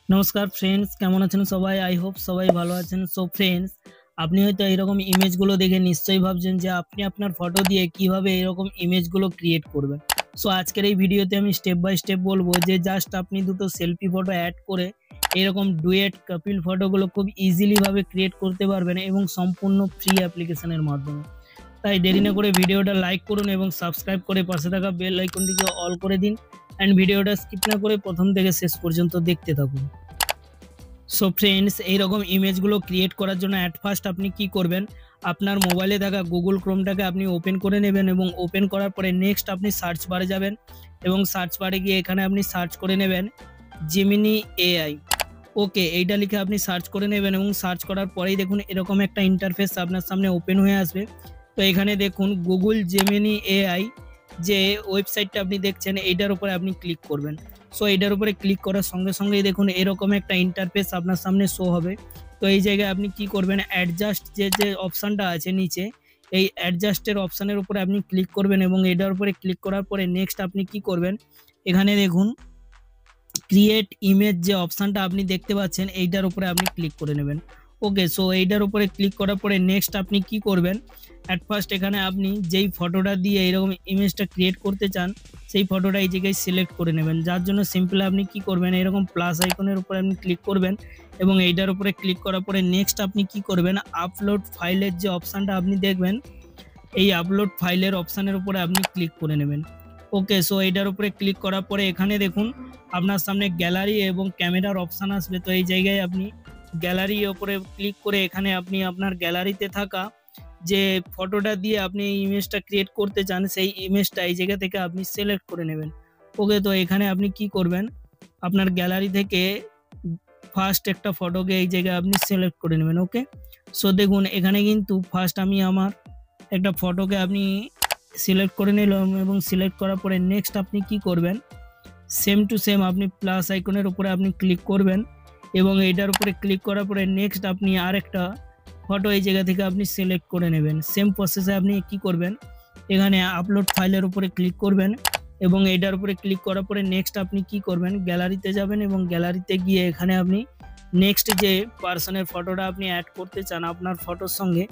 নমস্কার ফ্রেন্ডস, কেমন আছেন সবাই? আই হোপ সবাই ভালো আছেন। সো ফ্রেন্ডস, আপনি হয়তো এরকম ইমেজগুলো দেখে নিশ্চয়ই ভাবছেন যে আপনি আপনার ফটো দিয়ে কিভাবে এরকম ইমেজগুলো ক্রিয়েট করবেন। সো আজকের এই ভিডিওতে আমি স্টেপ বাই স্টেপ বলবো যে জাস্ট আপনি দুটো সেলফি ফটো অ্যাড করে এরকম ডুয়েট কাপিল ফটোগুলো খুব ইজিলি ভাবে ক্রিয়েট করতে পারবেন এবং সম্পূর্ণ ফ্রি অ্যাপ্লিকেশনের মাধ্যমে। তাই দেরি না করে ভিডিওটা লাইক করুন এবং সাবস্ক্রাইব করে পাশে থাকা বেল আইকনটিকে অল করে দিন অ্যান্ড ভিডিওটা স্কিপ না করে প্রথম থেকে শেষ পর্যন্ত দেখতে থাকুন। সো ফ্রেন্ডস, এইরকম ইমেজগুলো ক্রিয়েট করার জন্য অ্যাট ফার্স্ট আপনি কি করবেন, আপনার মোবাইলে থাকা গুগল ক্রোমটাকে আপনি ওপেন করে নেবেন এবং ওপেন করার পরে নেক্সট আপনি সার্চ বারে যাবেন এবং সার্চ বারে গিয়ে এখানে আপনি সার্চ করে নেবেন জেমিনি এআই। ওকে, এইটা লিখে আপনি সার্চ করে নেবেন এবং সার্চ করার পরেই দেখুন এরকম একটা ইন্টারফেস আপনার সামনে ওপেন হয়ে আসবে। তো এখানে দেখুন গুগল জেমিনি এআই যে ওয়েবসাইটটা আপনি দেখছেন এইটার উপরে আপনি ক্লিক করবেন। সো এইটার উপরে ক্লিক করার সঙ্গে সঙ্গেই দেখুন এরকম একটা ইন্টারফেস আপনার সামনে শো হবে। তো এই জায়গায় আপনি কি করবেন, অ্যাডজাস্ট যে অপশানটা আছে নিচে, এই অ্যাডজাস্টের অপশানের উপরে আপনি ক্লিক করবেন এবং এটার উপরে ক্লিক করার পরে নেক্সট আপনি কি করবেন, এখানে দেখুন ক্রিয়েট ইমেজ যে অপশানটা আপনি দেখতে পাচ্ছেন এইটার উপরে আপনি ক্লিক করে নেবেন। ওকে, সো এইটার উপরে ক্লিক করার পরে নেক্সট আপনি কি করবেন, অ্যাট ফার্স্ট এখানে আপনি যেই ফটোটা দিয়ে এরকম ইমেজটা ক্রিয়েট করতে চান সেই ফটোটা এই জায়গায় সিলেক্ট করে নেবেন। যার জন্য সিম্পল আপনি কি করবেন, এরকম প্লাস আইকনের উপরে আপনি ক্লিক করবেন এবং এইটার উপরে ক্লিক করার পরে নেক্সট আপনি কি করবেন, আপলোড ফাইলের যে অপশানটা আপনি দেখবেন এই আপলোড ফাইলের অপশানের উপরে আপনি ক্লিক করে নেবেন। ওকে, সো এইটার উপরে ক্লিক করার পরে এখানে দেখুন আপনার সামনে গ্যালারি এবং ক্যামেরার অপশান আসবে। তো এই জায়গায় আপনি গ্যালারির ওপরে ক্লিক করে এখানে আপনি আপনার গ্যালারিতে থাকা যে ফটোটা দিয়ে আপনি এই ইমেজটা ক্রিয়েট করতে চান সেই ইমেজটা এই জায়গা থেকে আপনি সিলেক্ট করে নেবেন। ওকে, তো এখানে আপনি কি করবেন, আপনার গ্যালারি থেকে ফার্স্ট একটা ফটোকে এই জায়গায় আপনি সিলেক্ট করে নেবেন। ওকে, সো দেখুন এখানে কিন্তু ফার্স্ট আমি আমার একটা ফটোকে আপনি সিলেক্ট করে নিলাম এবং সিলেক্ট করার পরে নেক্সট আপনি কি করবেন, সেম টু সেম আপনি প্লাস আইকনের উপরে আপনি ক্লিক করবেন এবং এইটার উপরে ক্লিক করার পরে নেক্সট আপনি আরেকটা ফটো এই জায়গা থেকে আপনি সিলেক্ট করে নেবেন। সেম প্রসেসে আপনি কি করবেন, এখানে আপলোড ফাইলের উপরে ক্লিক করবেন এবং এইটার উপরে ক্লিক করার পরে নেক্সট আপনি কি করবেন, গ্যালারিতে যাবেন এবং গ্যালারিতে গিয়ে এখানে আপনি নেক্সট যে পার্সনের ফটোটা আপনি অ্যাড করতে চান আপনার ফটোর সঙ্গে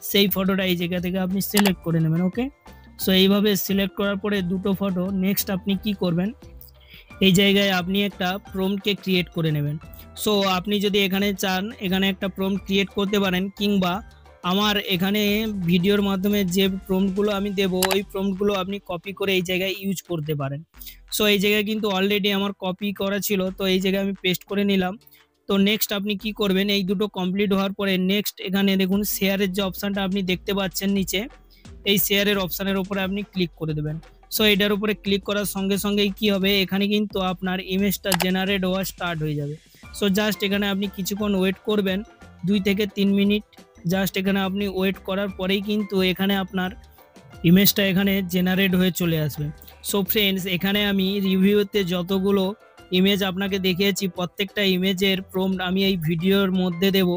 সেই ফটোটা এই জায়গা থেকে আপনি সিলেক্ট করে নেবেন। ওকে, সো এইভাবে সিলেক্ট করার পরে দুটো ফটো নেক্সট আপনি কি করবেন, এই জায়গায় আপনি একটা প্রম্পটকে ক্রিয়েট করে নেবেন। সো আপনি যদি এখানে চান এখানে একটা প্রম্পট ক্রিয়েট করতে পারেন কিংবা আমার এখানে ভিডিওর মাধ্যমে যে প্রম্পটগুলো আমি দেব ওই প্রম্পটগুলো আপনি কপি করে এই জায়গায় ইউজ করতে পারেন। সো এই জায়গায় কিন্তু অলরেডি আমার কপি করা ছিল, তো এই জায়গায় আমি পেস্ট করে নিলাম। তো নেক্সট আপনি কি করবেন, এই দুটো কমপ্লিট হওয়ার পরে নেক্সট এখানে দেখুন শেয়ারের যে অপশানটা আপনি দেখতে পাচ্ছেন নিচে, এই শেয়ারের অপশানের উপরে আপনি ক্লিক করে দেবেন। সো এটার উপরে ক্লিক করার সঙ্গে সঙ্গেই কি হবে, এখানে কিন্তু আপনার ইমেজটা জেনারেট হওয়া স্টার্ট হয়ে যাবে। সো জাস্ট এখানে আপনি কিছুক্ষণ ওয়েট করবেন, 2 থেকে 3 মিনিট। জাস্ট এখানে আপনি ওয়েট করার পরেই কিন্তু এখানে আপনার ইমেজটা এখানে জেনারেট হয়ে চলে আসবে। সো ফ্রেন্ডস, এখানে আমি রিভিউতে যতগুলো ইমেজ আপনাকে দেখিয়েছি প্রত্যেকটা ইমেজের প্রম্পট আমি এই ভিডিওর মধ্যে দেব।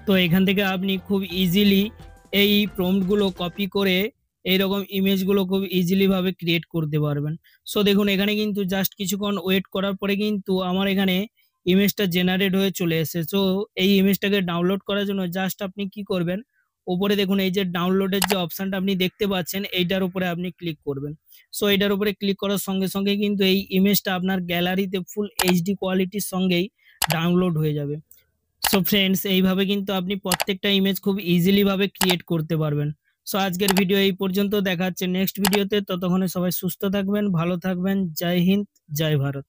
তো এখান থেকে আপনি খুব ইজিলি এই প্রম্পটগুলো কপি করে এইরকম ইমেজগুলো খুব ইজিলি ভাবে ক্রিয়েট করতে পারবেন। সো দেখুন এখানে কিন্তু জাস্ট কিছুক্ষণ ওয়েট করার পরে কিন্তু আমার এখানে ইমেজটা জেনারেট হয়ে চলে এসেছে। সো এই ইমেজটাকে ডাউনলোড করার জন্য জাস্ট আপনি কি করবেন, উপরে দেখুন এই যে ডাউনলোডের যে অপশানটা আপনি দেখতে পাচ্ছেন এইটার উপরে আপনি ক্লিক করবেন। সো এটার উপরে ক্লিক করার সঙ্গে সঙ্গে কিন্তু এই ইমেজটা আপনার গ্যালারিতে ফুল এইচডি কোয়ালিটির সঙ্গেই ডাউনলোড হয়ে যাবে। সো ফ্রেন্ডস, এইভাবে কিন্তু আপনি প্রত্যেকটা ইমেজ খুব ইজিলি ভাবে ক্রিয়েট করতে পারবেন। সো আজকের ভিডিও এই পর্যন্ত, দেখা হচ্ছে নেক্সট ভিডিওতে। ততক্ষণে সবাই সুস্থ থাকবেন, ভালো থাকবেন। জয় হিন্দ, জয় ভারত।